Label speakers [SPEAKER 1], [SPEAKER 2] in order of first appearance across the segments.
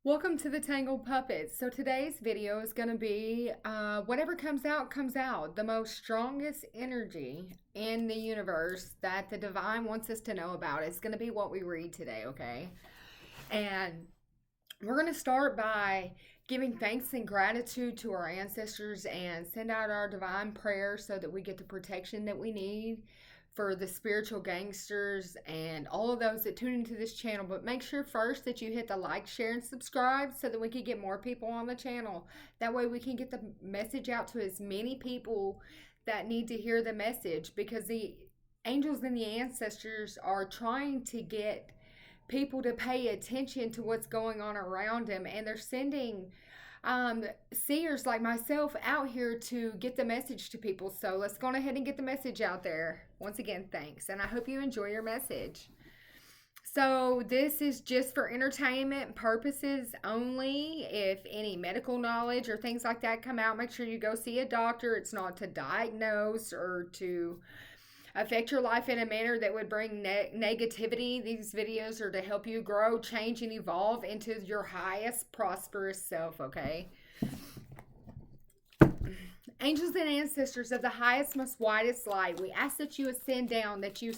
[SPEAKER 1] Welcome to the Tangled Puppets. So today's video is going to be whatever comes out, comes out. The most strongest energy in the universe that the divine wants us to know about is going to be what we read today, okay? And we're going to start by giving thanks and gratitude to our ancestors and send out our divine prayers so that we get the protection that we need for the spiritual gangsters and all of those that tune into this channel. But make sure first that you hit the like, share, and subscribe so that we can get more people on the channel. That way we can get the message out to as many people that need to hear the message, because the angels and the ancestors are trying to get people to pay attention to what's going on around them, and they're sending seers like myself out here to get the message to people. So let's go ahead and get the message out there. Once again, thanks, and I hope you enjoy your message. So this is just for entertainment purposes only. If any medical knowledge or things like that come out, make sure you go see a doctor. It's not to diagnose or to affect your life in a manner that would bring negativity. These videos are to help you grow, change, and evolve into your highest prosperous self, okay? Angels and ancestors of the highest, most widest light, we ask that you ascend down, that you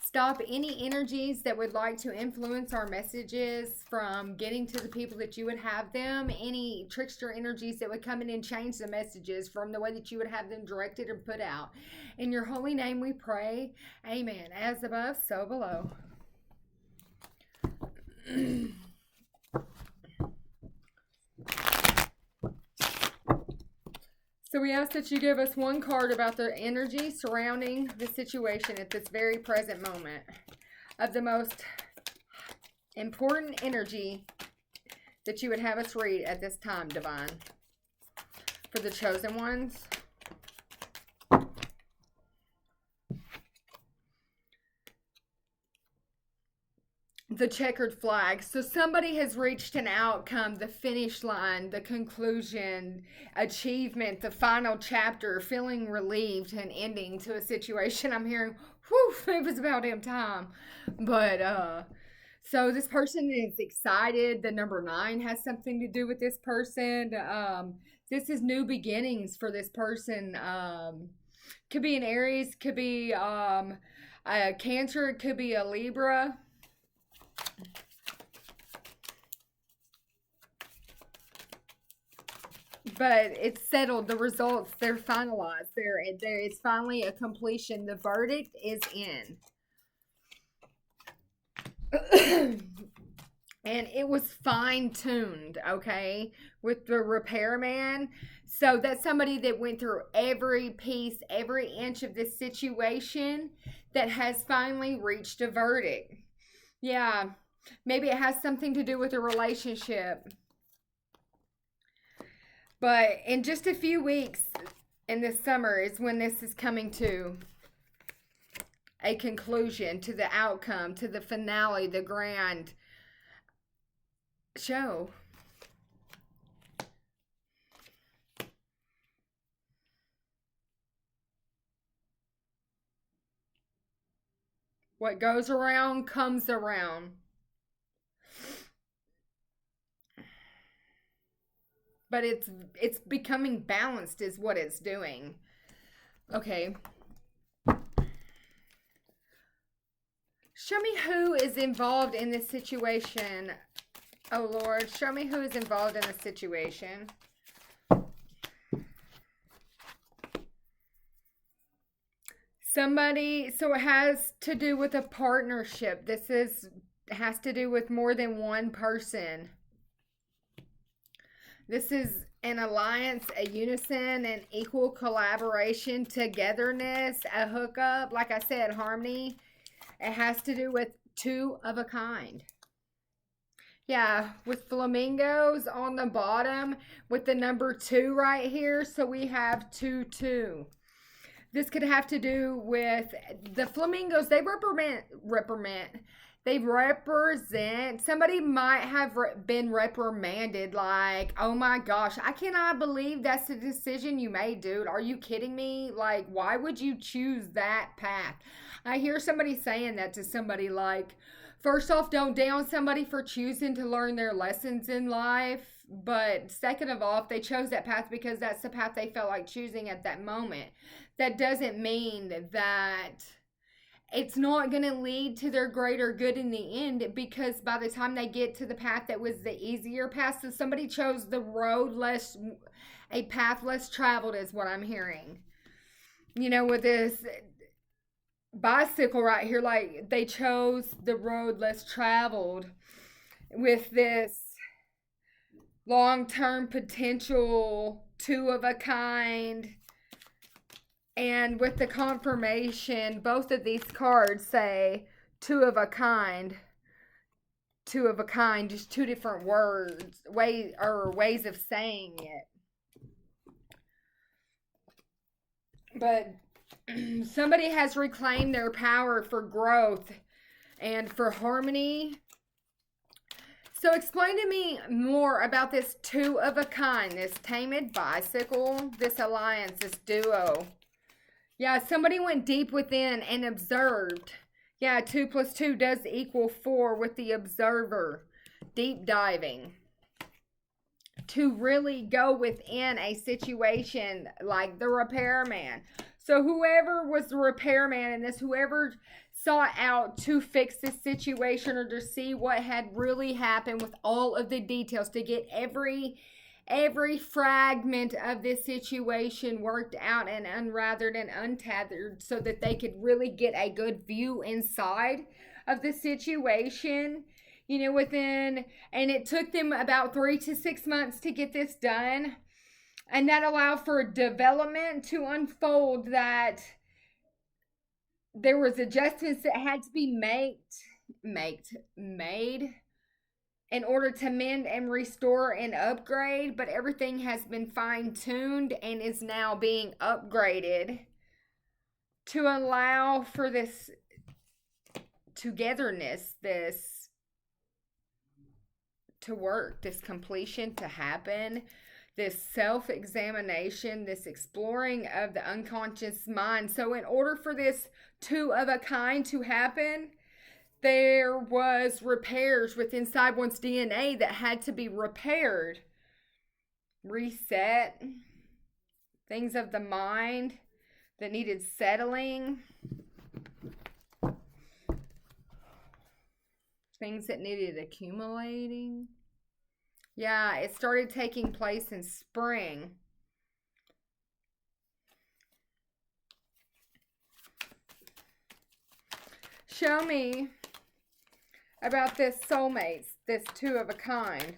[SPEAKER 1] stop any energies that would like to influence our messages from getting to the people that you would have them, any trickster energies that would come in and change the messages from the way that you would have them directed or put out. In your holy name we pray, amen. As above, so below. So we ask that you give us one card about the energy surrounding the situation at this very present moment, of the most important energy that you would have us read at this time, divine, for the chosen ones. The checkered flag. So somebody has reached an outcome, the finish line, the conclusion, achievement, the final chapter, feeling relieved and ending to a situation. I'm hearing, whew, it was about damn time. But so this person is excited. The number 9 has something to do with this person. This is new beginnings for this person. Could be an Aries, could be a Cancer, it could be a Libra. But it's settled. The results, they're finalized. There is finally a completion. The verdict is in. And it was fine-tuned, okay, with the repairman. So that's somebody that went through every piece, every inch of this situation, that has finally reached a verdict. Yeah, maybe it has something to do with a relationship. But in just a few weeks in this summer is when this is coming to a conclusion, to the outcome, to the finale, the grand show. What goes around comes around. But it's becoming balanced is what it's doing. Okay. Show me who is involved in this situation. Oh Lord, show me who is involved in the situation. Somebody, so it has to do with a partnership. Has to do with more than one person. This is an alliance, a unison, an equal collaboration, togetherness, a hookup. Like I said, harmony. It has to do with two of a kind. Yeah, with flamingos on the bottom with the number 2 right here. So we have 2, 2. This could have to do with the flamingos. They represent, somebody might have been reprimanded, like, oh my gosh, I cannot believe that's the decision you made, dude. Are you kidding me? Like, why would you choose that path? I hear somebody saying that to somebody, like, First off, don't down somebody for choosing to learn their lessons in life. But second of all, if they chose that path because that's the path they felt like choosing at that moment, that doesn't mean that it's not going to lead to their greater good in the end, because by the time they get to the path that was the easier path, so somebody chose the road less, a path less traveled is what I'm hearing. You know, with this bicycle right here, like they chose the road less traveled with this long-term potential, two of a kind. And with the confirmation, both of these cards say two of a kind. Two of a kind, just two different words, ways of saying it. But somebody has reclaimed their power for growth and for harmony. So explain to me more about this two of a kind, this tamed bicycle, this alliance, this duo. Yeah, somebody went deep within and observed. Yeah, 2 + 2 does equal 4 with the observer. Deep diving. To really go within a situation like the repairman. So whoever was the repairman in this, whoever sought out to fix this situation or to see what had really happened with all of the details, to get every fragment of this situation worked out and unraveled and untethered so that they could really get a good view inside of the situation, you know, and it took them about 3 to 6 months to get this done. And that allowed for development to unfold, that there was adjustments that had to be made in order to mend and restore and upgrade, but everything has been fine-tuned and is now being upgraded to allow for this togetherness, this to work, this completion to happen, this self-examination, this exploring of the unconscious mind. So in order for this two of a kind to happen, there was repairs within inside one's DNA that had to be repaired, reset, things of the mind that needed settling, things that needed accumulating. Yeah, it started taking place in spring. Show me about this soulmates, this two of a kind.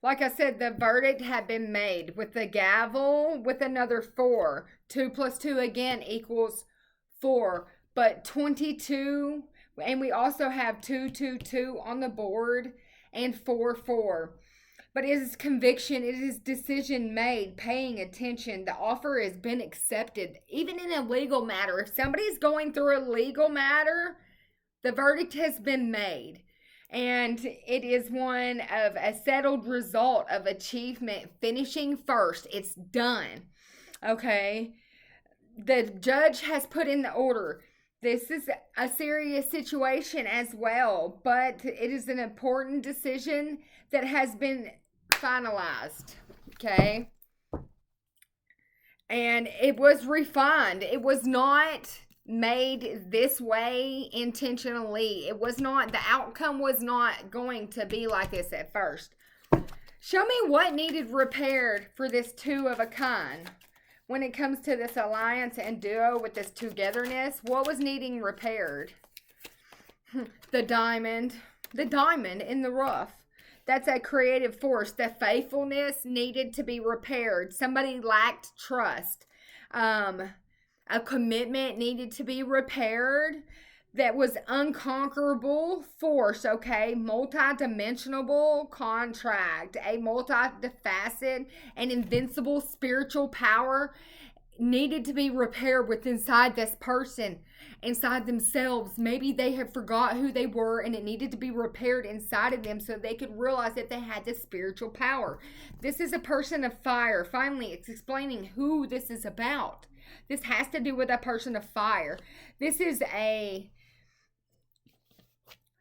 [SPEAKER 1] Like I said, the verdict had been made with the gavel with another 4. 2 + 2 again equals 4. But 22, and we also have 2, 2, 2 on the board, and 4, 4. But it is conviction, it is decision made, paying attention. The offer has been accepted, even in a legal matter. If somebody's going through a legal matter, the verdict has been made. And it is one of a settled result of achievement, finishing first. It's done. Okay? The judge has put in the order. This is a serious situation as well, but it is an important decision that has been finalized, okay? And it was refined. It was not made this way intentionally. It was not, the outcome was not going to be like this at first. Show me what needed repaired for this two of a kind. When it comes to this alliance and duo with this togetherness, what was needing repaired? The diamond in the rough. That's a creative force. The faithfulness needed to be repaired. Somebody lacked trust. A commitment needed to be repaired. That was unconquerable force, okay? Multi-dimensional contract, a multi-faceted and invincible spiritual power needed to be repaired within inside this person, inside themselves. Maybe they have forgot who they were and it needed to be repaired inside of them so they could realize that they had this spiritual power. This is a person of fire. Finally, it's explaining who this is about. This has to do with a person of fire. This is a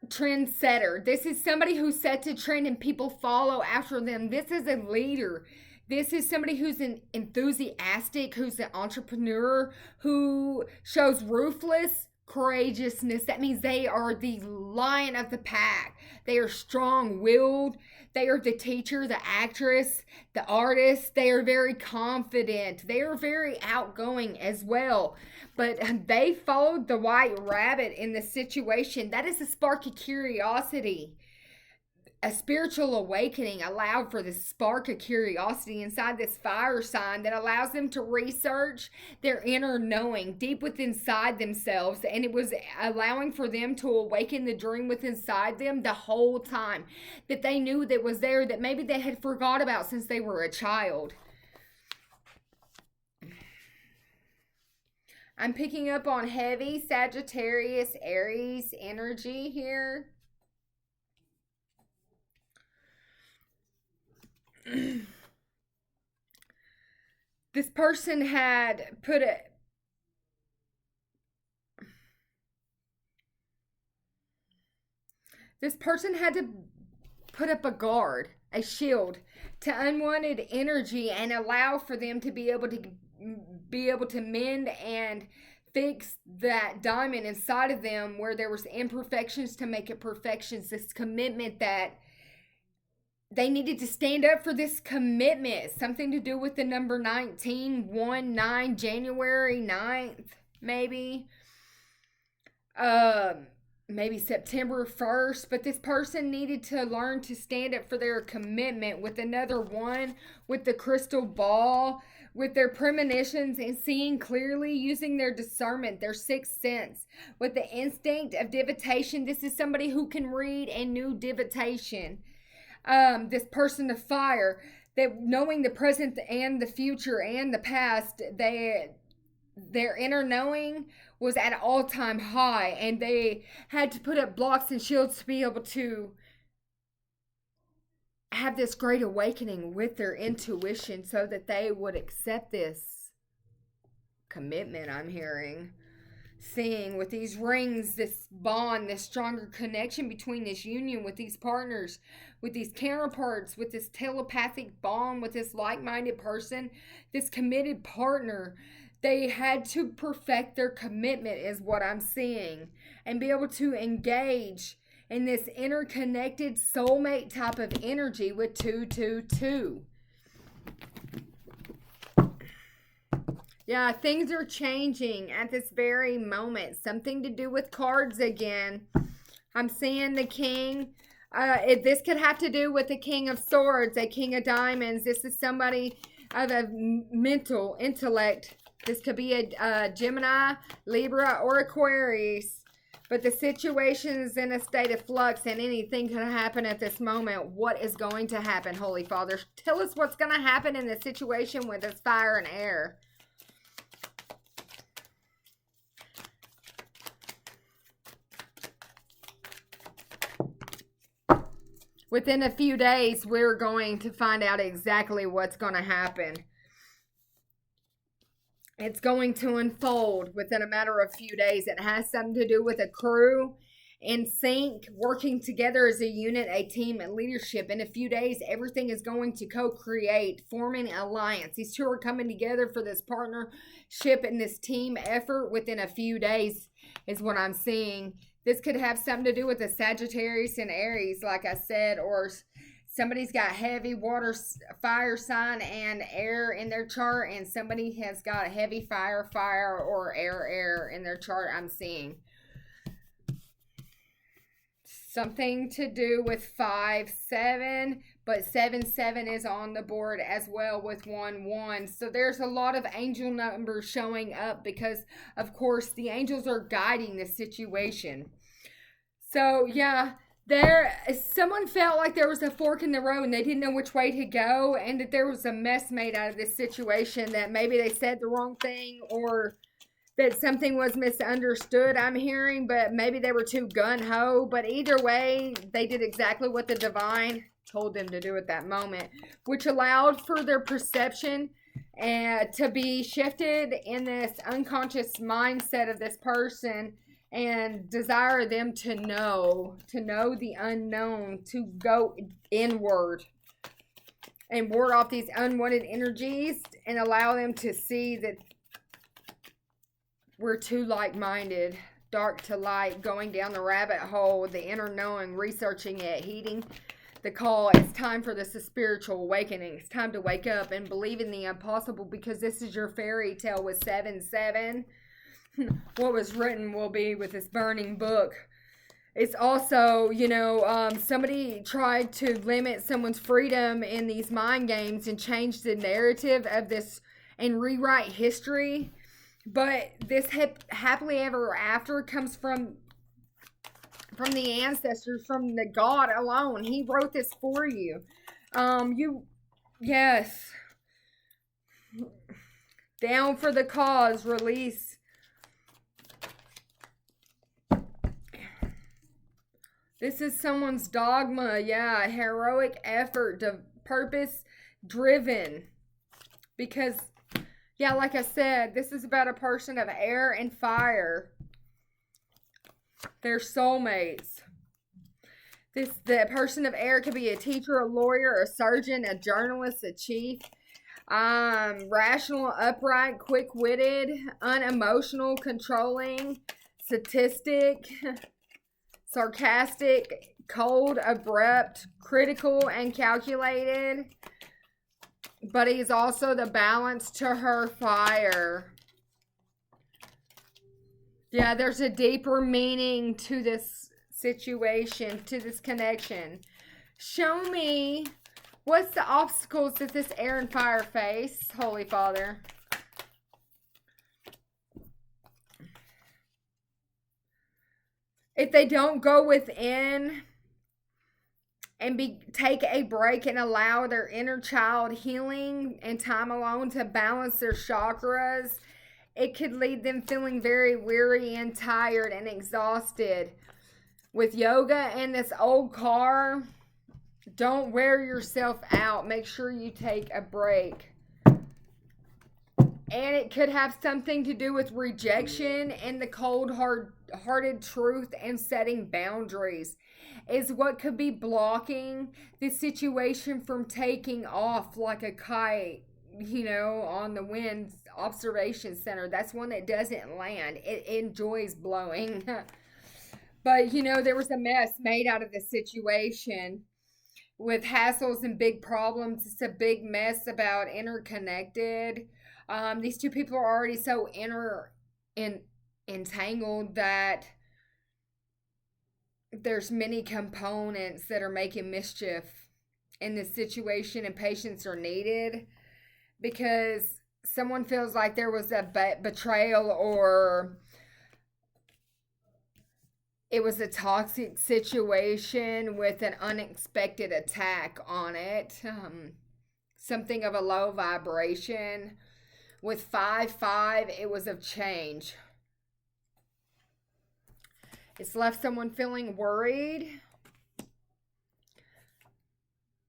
[SPEAKER 1] trendsetter. This is somebody who sets a trend and people follow after them. This is a leader. This is somebody who's an enthusiastic, who's an entrepreneur, who shows ruthless courageousness. That means they are the lion of the pack. They are strong-willed. They are the teacher, the actress, the artist. They are very confident. They are very outgoing as well. But they followed the white rabbit in the situation. That is a spark of curiosity. A spiritual awakening allowed for this spark of curiosity inside this fire sign that allows them to research their inner knowing deep within inside themselves. And it was allowing for them to awaken the dream within inside them the whole time that they knew that was there, that maybe they had forgot about since they were a child. I'm picking up on heavy Sagittarius, Aries energy here. This person had put it. This person had to put up a guard, a shield, to unwanted energy and allow for them to be able to mend and fix that diamond inside of them where there was imperfections to make it perfections. This commitment that they needed to stand up for, this commitment, something to do with the number 19, 1-9, January 9th, maybe. Maybe September 1st, but this person needed to learn to stand up for their commitment with another one, with the crystal ball, with their premonitions and seeing clearly, using their discernment, their sixth sense, with the instinct of divination. This is somebody who can read and knew divination. This person of fire, that knowing the present and the future and the past, their inner knowing was at an all-time high, and they had to put up blocks and shields to be able to have this great awakening with their intuition so that they would accept this commitment. I'm hearing, seeing with these rings, this bond, this stronger connection between this union with these partners, with these counterparts, with this telepathic bond, with this like-minded person, this committed partner. They had to perfect their commitment is what I'm seeing, and be able to engage in this interconnected soulmate type of energy with 222. Yeah, things are changing at this very moment. Something to do with cards again. I'm seeing the king. This could have to do with the king of swords, a king of diamonds. This is somebody of a mental intellect. This could be a Gemini, Libra, or Aquarius. But the situation is in a state of flux and anything can happen at this moment. What is going to happen, Holy Father? Tell us what's going to happen in the situation with this fire and air. Within a few days, we're going to find out exactly what's going to happen. It's going to unfold within a matter of few days. It has something to do with a crew in sync, working together as a unit, a team, and leadership. In a few days, everything is going to co-create, forming an alliance. These two are coming together for this partnership and this team effort within a few days is what I'm seeing. This could have something to do with the Sagittarius and Aries, like I said, or somebody's got heavy water, fire sign, and air in their chart, and somebody has got a heavy fire, or air in their chart. I'm seeing something to do with 5-7, but 7-7 is on the board as well with 1-1. So there's a lot of angel numbers showing up because, of course, the angels are guiding the situation. So, yeah, Someone felt like there was a fork in the road and they didn't know which way to go, and that there was a mess made out of this situation, that maybe they said the wrong thing, or that something was misunderstood, I'm hearing, but maybe they were too gun-ho. But either way, they did exactly what the divine told them to do at that moment, which allowed for their perception and to be shifted in this unconscious mindset of this person, and desire them to know the unknown, to go inward and ward off these unwanted energies, and allow them to see that we're too like-minded, dark to light, going down the rabbit hole, the inner knowing, researching it, heeding the call. It's time for this spiritual awakening. It's time to wake up and believe in the impossible, because this is your fairy tale with 7/7. What was written will be with this burning book. It's also, somebody tried to limit someone's freedom in these mind games and change the narrative of this and rewrite history. But this happily ever after comes from the ancestors, from the God alone. He wrote this for you. Yes. Down for the cause, release. This is someone's dogma. Yeah, heroic effort, purpose driven. Because, yeah, like I said, this is about a person of air and fire. They're soulmates. The person of air could be a teacher, a lawyer, a surgeon, a journalist, a chief. Rational, upright, quick-witted, unemotional, controlling, statistic, sarcastic, cold, abrupt, critical, and calculated. But he's also the balance to her fire. Yeah, there's a deeper meaning to this situation, to this connection. Show me, what's the obstacles that this air and fire face, Holy Father? If they don't go within and take a break and allow their inner child healing and time alone to balance their chakras, it could lead them feeling very weary and tired and exhausted. With yoga and this old car, don't wear yourself out. Make sure you take a break. And it could have something to do with rejection and the cold-hearted truth, and setting boundaries is what could be blocking the situation from taking off like a kite, on the wind observation center. That's one that doesn't land. It enjoys blowing. But, there was a mess made out of the situation with hassles and big problems. It's a big mess about interconnected. These two people are already so entangled that there's many components that are making mischief in this situation, and patience are needed, because someone feels like there was a betrayal, or it was a toxic situation with an unexpected attack on it. Something of a low vibration. With 5/5, it was of change. It's left someone feeling worried.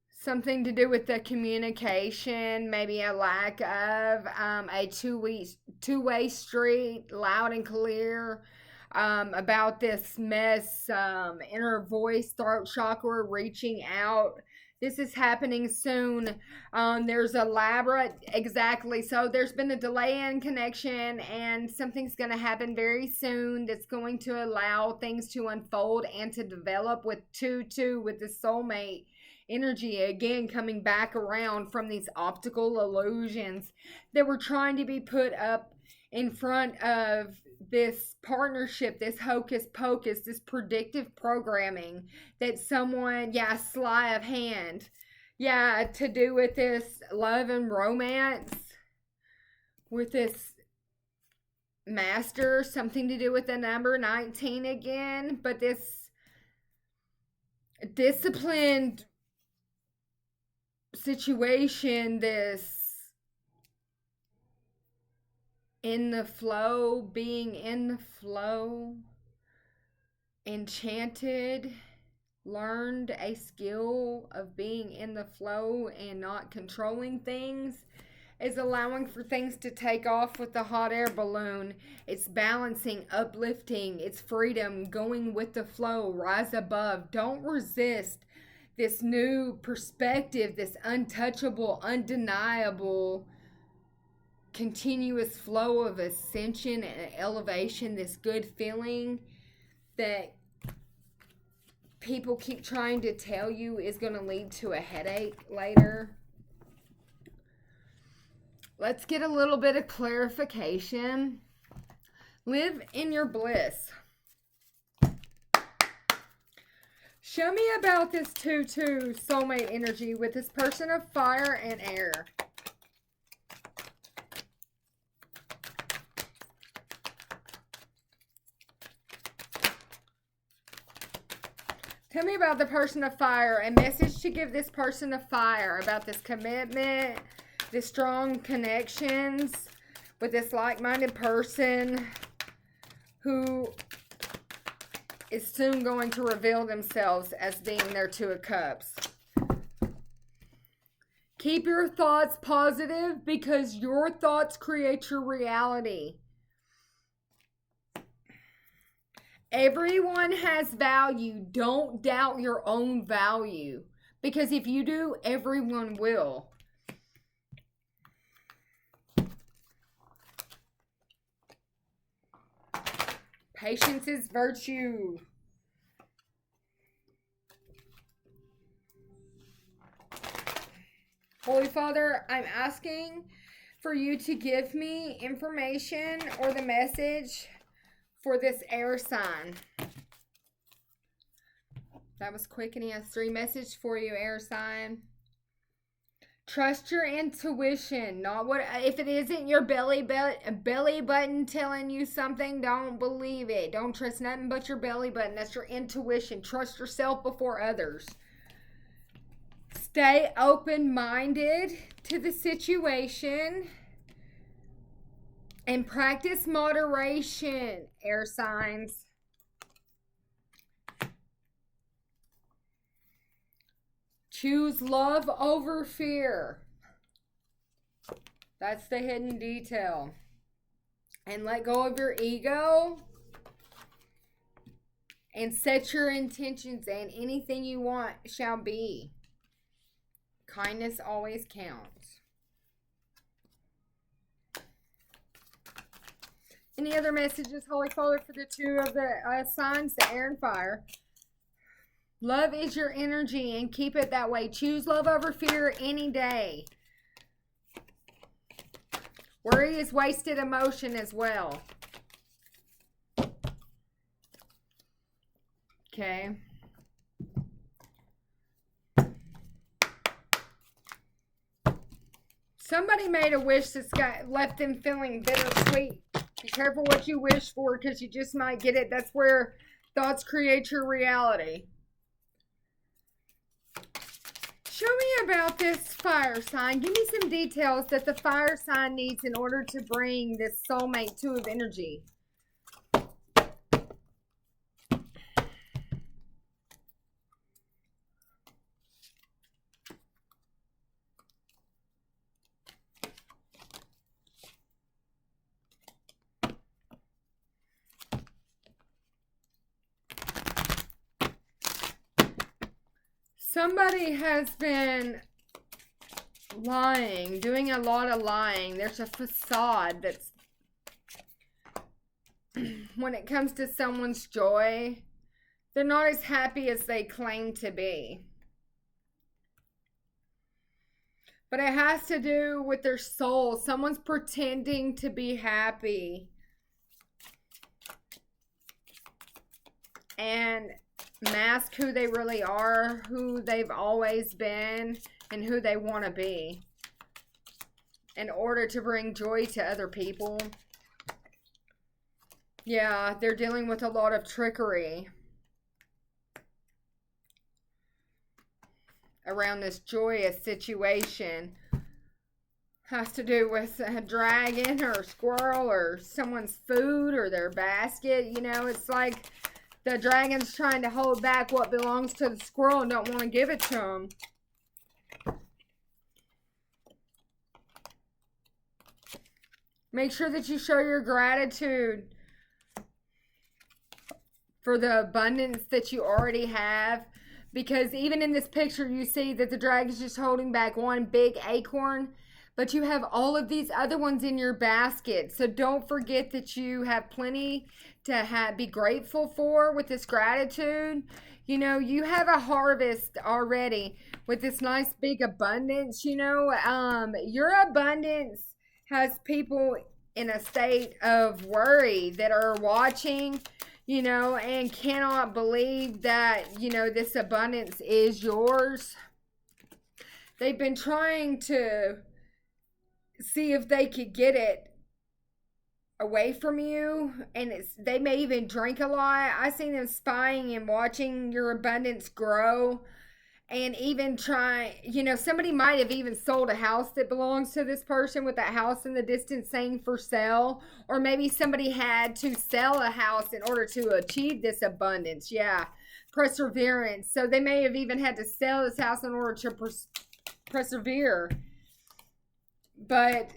[SPEAKER 1] Something to do with the communication, maybe a lack of a two-way street, loud and clear, about this mess, inner voice, throat chakra, reaching out. This is happening soon. There's exactly. So there's been a delay in connection, and something's going to happen very soon that's going to allow things to unfold and to develop with 2/2, with the soulmate energy again coming back around from these optical illusions that were trying to be put up in front of this partnership, this hocus pocus, this predictive programming that someone, sleight of hand, to do with this love and romance, with this master, something to do with the number 19 again. But this disciplined situation, this in the flow, being in the flow, enchanted, learned a skill of being in the flow and not controlling things, is allowing for things to take off with the hot air balloon. It's balancing, uplifting, it's freedom, going with the flow, rise above. Don't resist this new perspective, this untouchable, undeniable, continuous flow of ascension and elevation, this good feeling that people keep trying to tell you is going to lead to a headache later. Let's get a little bit of clarification. Live in your bliss. Show me about this 2-2 soulmate energy with this person of fire and air. Tell me about the person of fire. A message to give this person of fire about this commitment, this strong connections with this like-minded person who is soon going to reveal themselves as being their 2 of Cups. Keep your thoughts positive because your thoughts create your reality. Everyone has value. Don't doubt your own value. Because if you do, everyone will. Patience is virtue. Holy Father, I'm asking for you to give me information or the message for this air sign. That was quick, and he has 3 messages for you, air sign. Trust your intuition, not what. If it isn't your belly button telling you something, don't believe it. Don't trust nothing but your belly button. That's your intuition. Trust yourself before others. Stay open-minded to the situation. And practice moderation, air signs. Choose love over fear. That's the hidden detail. And let go of your ego. And set your intentions, and anything you want shall be. Kindness always counts. Any other messages, Holy Father, for the 2 of the signs, the air and fire? Love is your energy, and keep it that way. Choose love over fear any day. Worry is wasted emotion as well. Okay. Somebody made a wish that's left them feeling bittersweet. Be careful what you wish for, because you just might get it. That's where thoughts create your reality. Show me about this fire sign. Give me some details that the fire sign needs in order to bring this soulmate 2 of energy. Somebody has been lying, doing a lot of lying. There's a facade that's, when it comes to someone's joy, they're not as happy as they claim to be. But it has to do with their soul. Someone's pretending to be happy. And mask who they really are, who they've always been, and who they want to be in order to bring joy to other people. Yeah, they're dealing with a lot of trickery. around this joyous situation. Has to do with a dragon or a squirrel or someone's food or their basket. You know, it's like the dragon's trying to hold back what belongs to the squirrel and don't want to give it to him. Make sure that you show your gratitude for the abundance that you already have. Because even in this picture, you see that the dragon's just holding back one big acorn. But you have all of these other ones in your basket. So don't forget that you have plenty to be grateful for with this gratitude. You know, you have a harvest already with this nice big abundance. You know, your abundance has people in a state of worry that are watching, you know, and cannot believe that, you know, this abundance is yours. They've been trying to see if they could get it away from you, and they may even drink a lot. I seen them spying and watching your abundance grow, and even try, you know, somebody might have even sold a house that belongs to this person with that house in the distance saying for sale, or maybe somebody had to sell a house in order to achieve this abundance. Yeah, perseverance. So they may have even had to sell this house in order to persevere. But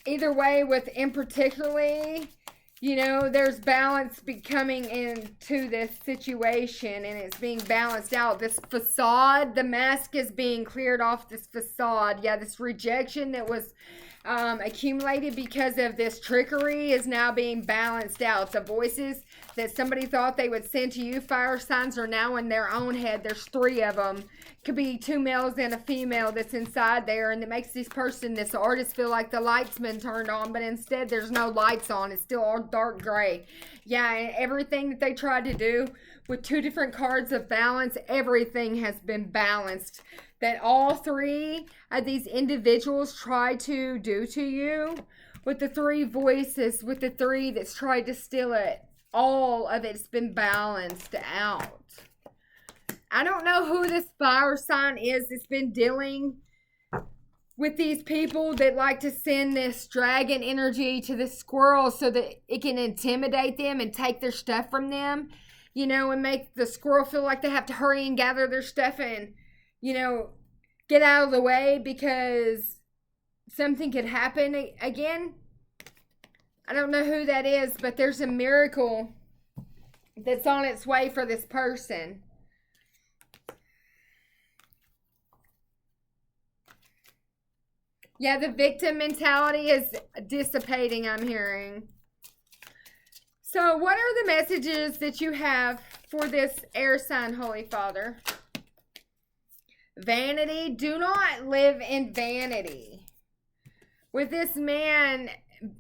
[SPEAKER 1] either way, in particularly, you know, there's balance becoming into this situation, and it's being balanced out. This facade, the mask is being cleared off this facade. Yeah, this rejection that was accumulated because of this trickery is now being balanced out. The voices that somebody thought they would send to you, fire signs, are now in their own head. There's 3 of them. Could be 2 males and a female that's inside there, and it makes this artist, feel like the light's been turned on, but instead there's no lights on. It's still all dark gray. Yeah, and everything that they tried to do with 2 different cards of balance, everything has been balanced. That all 3 of these individuals tried to do to you, with the 3 voices, with the 3 that's tried to steal it, all of it's been balanced out. I don't know who this fire sign is that's been dealing with these people that like to send this dragon energy to the squirrel so that it can intimidate them and take their stuff from them, you know, and make the squirrel feel like they have to hurry and gather their stuff and, you know, get out of the way because something could happen again. I don't know who that is, but there's a miracle that's on its way for this person. Yeah, the victim mentality is dissipating, I'm hearing. So what are the messages that you have for this air sign, Holy Father? Vanity. Do not live in vanity. With this man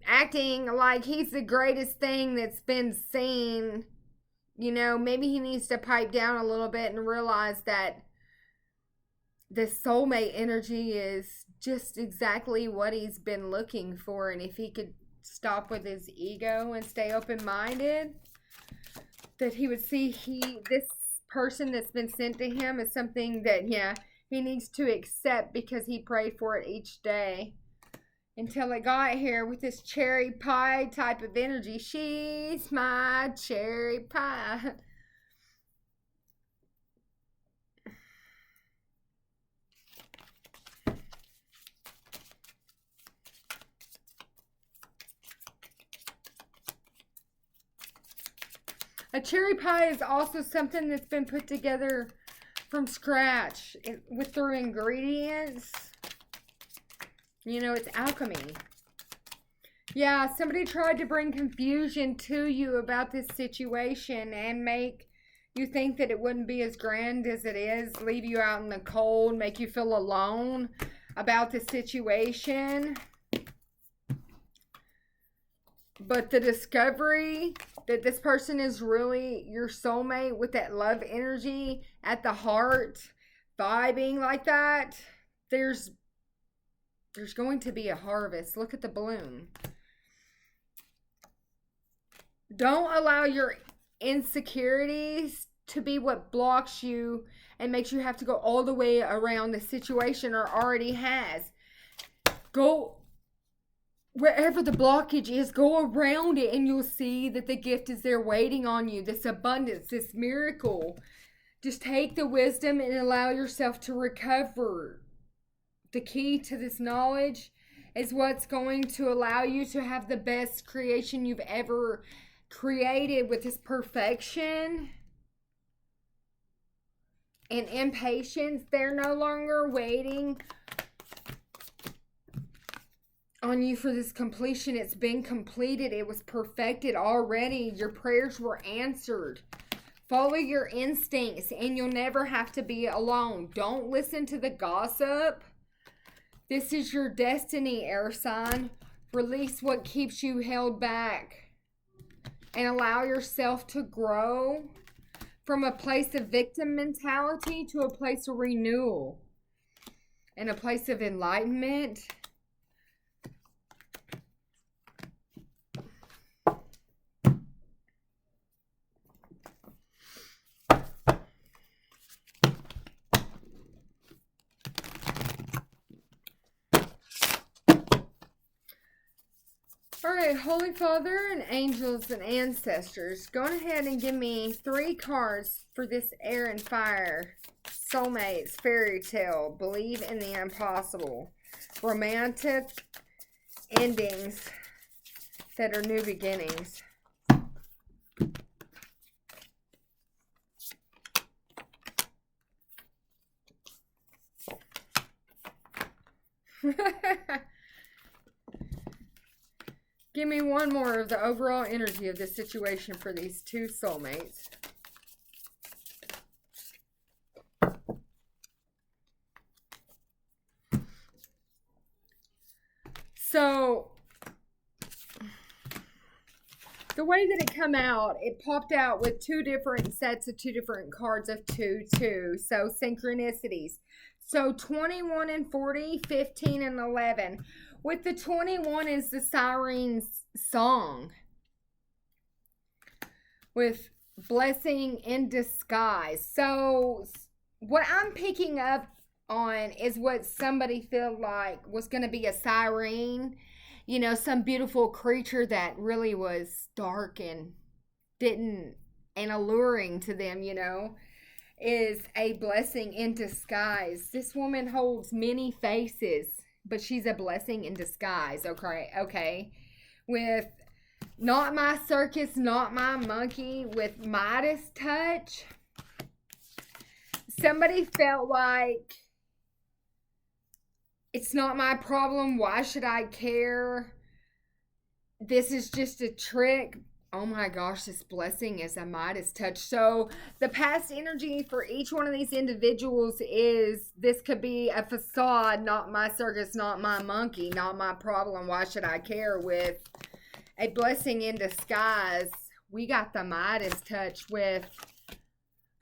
[SPEAKER 1] acting like he's the greatest thing that's been seen, you know, maybe he needs to pipe down a little bit and realize that the soulmate energy is just exactly what he's been looking for. And if he could stop with his ego and stay open-minded, that he would see this person that's been sent to him is something that, yeah, he needs to accept because he prayed for it each day until it got here with this cherry pie type of energy. She's my cherry pie. A cherry pie is also something that's been put together from scratch through ingredients. You know, it's alchemy. Yeah, somebody tried to bring confusion to you about this situation and make you think that it wouldn't be as grand as it is, leave you out in the cold, make you feel alone about the situation. But the discovery that this person is really your soulmate with that love energy at the heart, vibing like that, there's going to be a harvest. Look at the bloom. Don't allow your insecurities to be what blocks you and makes you have to go all the way around the situation or already has. Go wherever the blockage is, go around it, and you'll see that the gift is there waiting on you. This abundance, this miracle. Just take the wisdom and allow yourself to recover. The key to this knowledge is what's going to allow you to have the best creation you've ever created with this perfection and impatience. They're no longer waiting on you for this completion. It's been completed. It was perfected already. Your prayers were answered. Follow your instincts and you'll never have to be alone. Don't listen to the gossip. This is your destiny, air sign. Release what keeps you held back and allow yourself to grow from a place of victim mentality to a place of renewal and a place of enlightenment. All right, Holy Father and angels and ancestors, go ahead and give me 3 cards for this air and fire. Soulmates, fairy tale, believe in the impossible, romantic endings that are new beginnings. Give me one more of the overall energy of this situation for these 2 soulmates. So, the way that it come out, it popped out with 2 different sets of 2 different cards of 2, 2. So, synchronicities. So, 21 and 40, 15 and 11. With the 21 is the Siren's song. With blessing in disguise. So, what I'm picking up on is what somebody felt like was going to be a siren. You know, some beautiful creature that really was dark and alluring to them, you know, is a blessing in disguise. This woman holds many faces, but she's a blessing in disguise. Okay. With not my circus, not my monkey, with Midas touch. Somebody felt like, it's not my problem. Why should I care? This is just a trick. Oh my gosh, this blessing is a Midas touch. So the past energy for each one of these individuals is, this could be a facade, not my circus, not my monkey, not my problem. Why should I care? With a blessing in disguise, we got the Midas touch with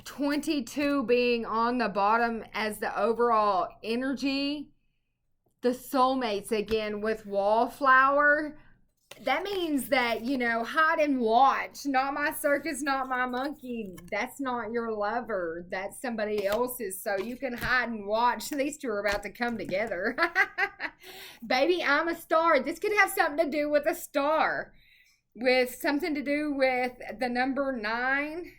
[SPEAKER 1] 22 being on the bottom as the overall energy. The soulmates again with wallflower. That means that, you know, hide and watch. Not my circus, not my monkey. That's not your lover. That's somebody else's. So you can hide and watch. These 2 are about to come together. Baby, I'm a star. This could have something to do with a star. With something to do with the number 9.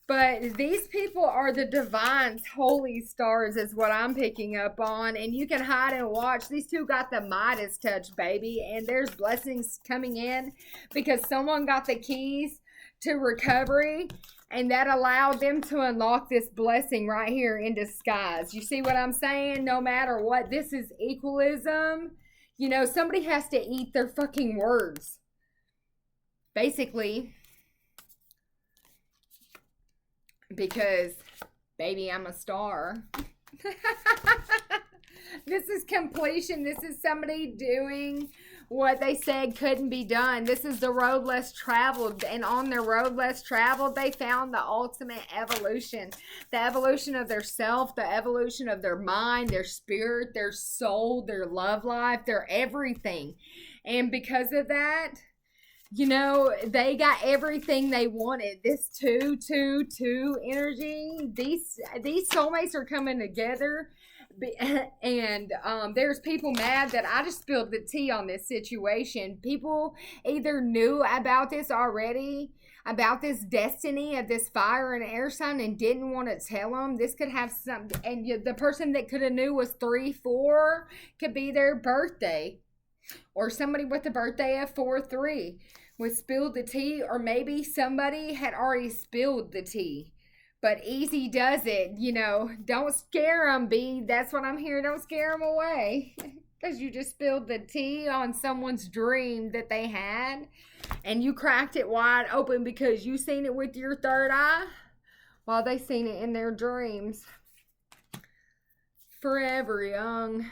[SPEAKER 1] But these people are the divine's holy stars is what I'm picking up on. And you can hide and watch. These 2 got the Midas touch, baby. And there's blessings coming in because someone got the keys to recovery. And that allowed them to unlock this blessing right here in disguise. You see what I'm saying? No matter what, this is equalism. You know, somebody has to eat their fucking words. Basically. Because, baby, I'm a star. This is completion. This is somebody doing what they said couldn't be done. This is the road less traveled. And on their road less traveled, they found the ultimate evolution. The evolution of their self, the evolution of their mind, their spirit, their soul, their love life, their everything. And because of that, You know, they got everything they wanted. This 2-2-2 energy. These soulmates are coming together. And there's people mad that I just spilled the tea on this situation. People either knew about this already, about this destiny of this fire and air sign, and didn't want to tell them. This could have some, and the person that could have knew was 3-4, could be their birthday, or somebody with a birthday of 4-3 was spilled the tea, or maybe somebody had already spilled the tea. But easy does it, you know. Don't scare them, B. That's what I'm hearing. Don't scare them away. Because you just spilled the tea on someone's dream that they had. And you cracked it wide open because you seen it with your third eye, while they seen it in their dreams. Forever young.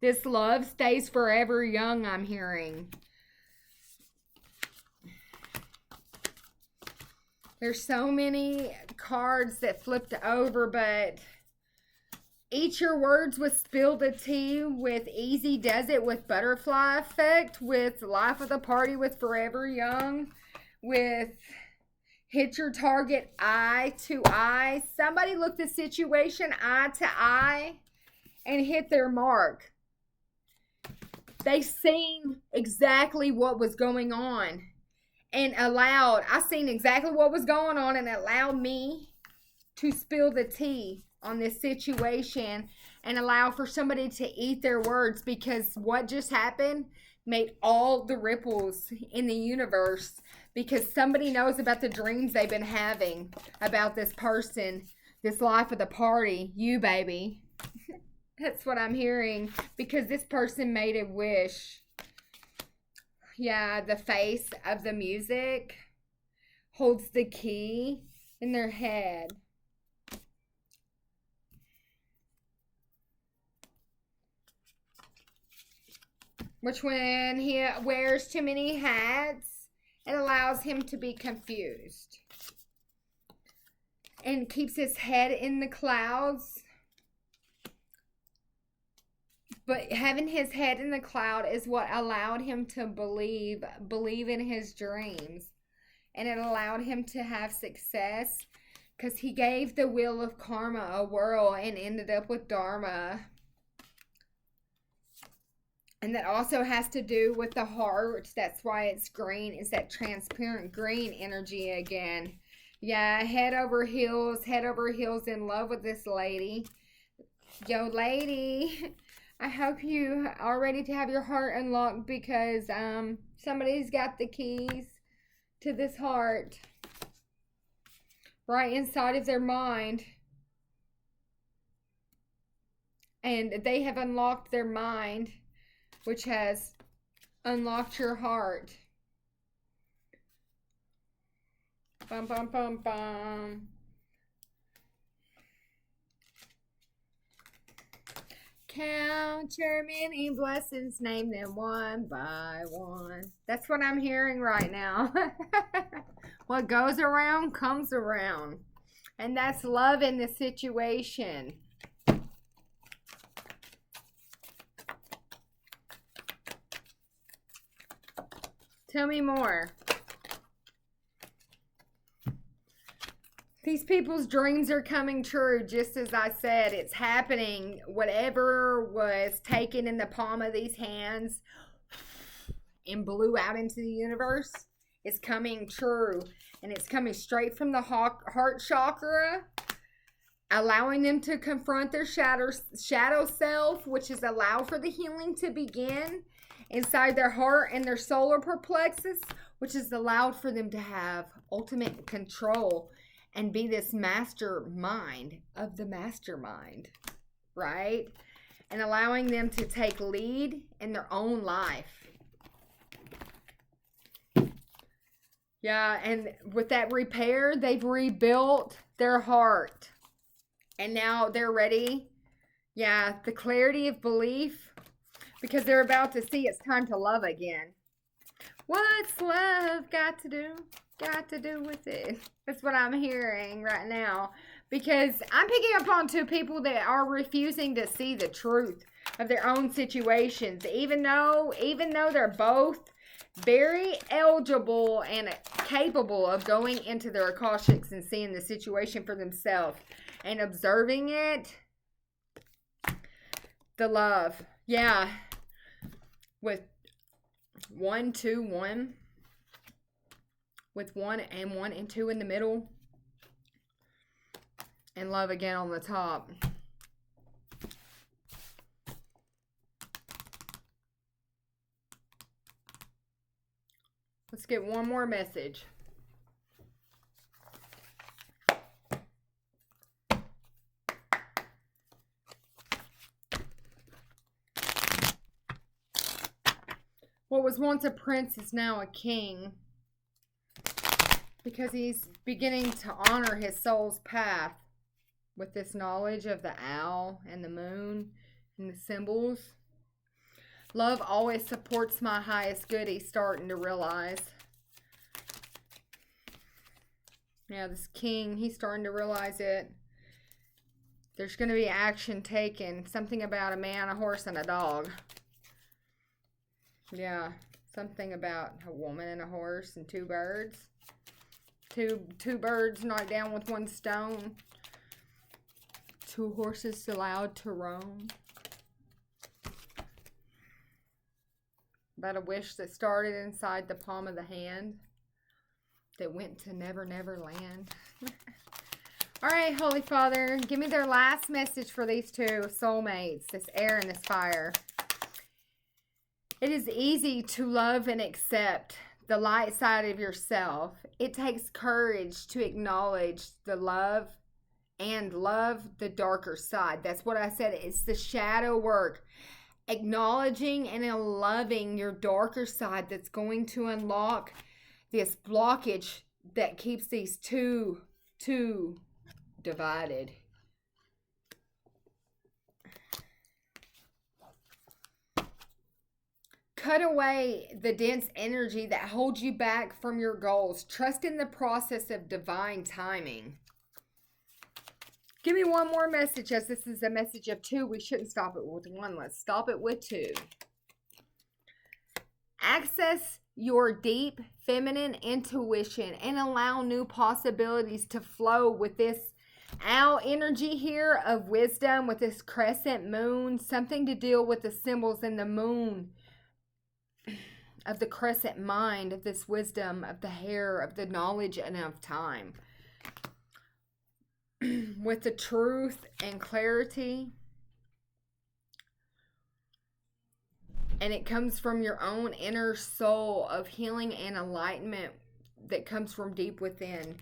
[SPEAKER 1] This love stays forever young, I'm hearing. There's so many cards that flipped over, but eat your words with spill the tea, with easy does it, with butterfly effect, with life of the party, with forever young, with hit your target eye to eye. Somebody looked the situation eye to eye and hit their mark. They seen exactly what was going on. And I seen exactly what was going on, and allowed me to spill the tea on this situation and allow for somebody to eat their words, because what just happened made all the ripples in the universe, because somebody knows about the dreams they've been having about this person, this life of the party, you baby. That's what I'm hearing, because this person made a wish. Yeah, the face of the music holds the key in their head. Which, when he wears too many hats, it allows him to be confused. And keeps his head in the clouds. But having his head in the cloud is what allowed him to believe in his dreams. And it allowed him to have success, because he gave the wheel of karma a whirl and ended up with dharma. And that also has to do with the heart. That's why it's green. It's that transparent green energy again. Yeah, head over heels in love with this lady. Yo, lady, I hope you are ready to have your heart unlocked, because somebody's got the keys to this heart right inside of their mind. And they have unlocked their mind, which has unlocked your heart. Bum, bum, bum, bum. Count your many blessings, name them one by one. That's what I'm hearing right now. What goes around comes around. And that's love in the situation. Tell me more. These people's dreams are coming true, just as I said. It's happening. Whatever was taken in the palm of these hands and blew out into the universe is coming true. And it's coming straight from the heart chakra, allowing them to confront their shadow self, which is allow for the healing to begin inside their heart and their solar plexus, which is allowed for them to have ultimate control and be this mastermind of the mastermind, right? And allowing them to take lead in their own life. Yeah, and with that repair, they've rebuilt their heart. And now they're ready. Yeah, the clarity of belief, because they're about to see it's time to love again. What's love got to do with it? That's what I'm hearing right now, because I'm picking up on two people that are refusing to see the truth of their own situations, even though they're both very eligible and capable of going into their Akashics and seeing the situation for themselves and observing it. The love. Yeah. With 1, 2, 1. With 1 and 2 in the middle. And love again on the top. Let's get one more message. What was once a prince is now a king, because he's beginning to honor his soul's path with this knowledge of the owl and the moon and the symbols. Love always supports my highest good, he's starting to realize. Yeah, this king, he's starting to realize it. There's going to be action taken. Something about a man, a horse, and a dog. Yeah, something about a woman and a horse and 2 birds. Two birds knocked down with 1 stone. 2 horses allowed to roam. About a wish that started inside the palm of the hand, that went to Never Never Land. All right, Holy Father, give me their last message for these 2 soulmates, this air and this fire. It is easy to love and accept the light side of yourself. It takes courage to acknowledge the love and love the darker side. That's what I said. It's the shadow work. Acknowledging and loving your darker side that's going to unlock this blockage that keeps these two divided. Cut away the dense energy that holds you back from your goals. Trust in the process of divine timing. Give me one more message, as this is a message of 2. We shouldn't stop it with 1. Let's stop it with 2. Access your deep feminine intuition and allow new possibilities to flow with this owl energy here of wisdom, with this crescent moon. Something to deal with the symbols in the moon, of the crescent mind, of this wisdom, of the hair, of the knowledge and of time. With the truth and clarity. And it comes from your own inner soul of healing and enlightenment that comes from deep within.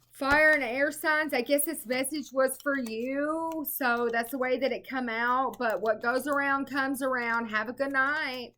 [SPEAKER 1] Fire and air signs, I guess this message was for you. So that's the way that it come out. But what goes around comes around. Have a good night.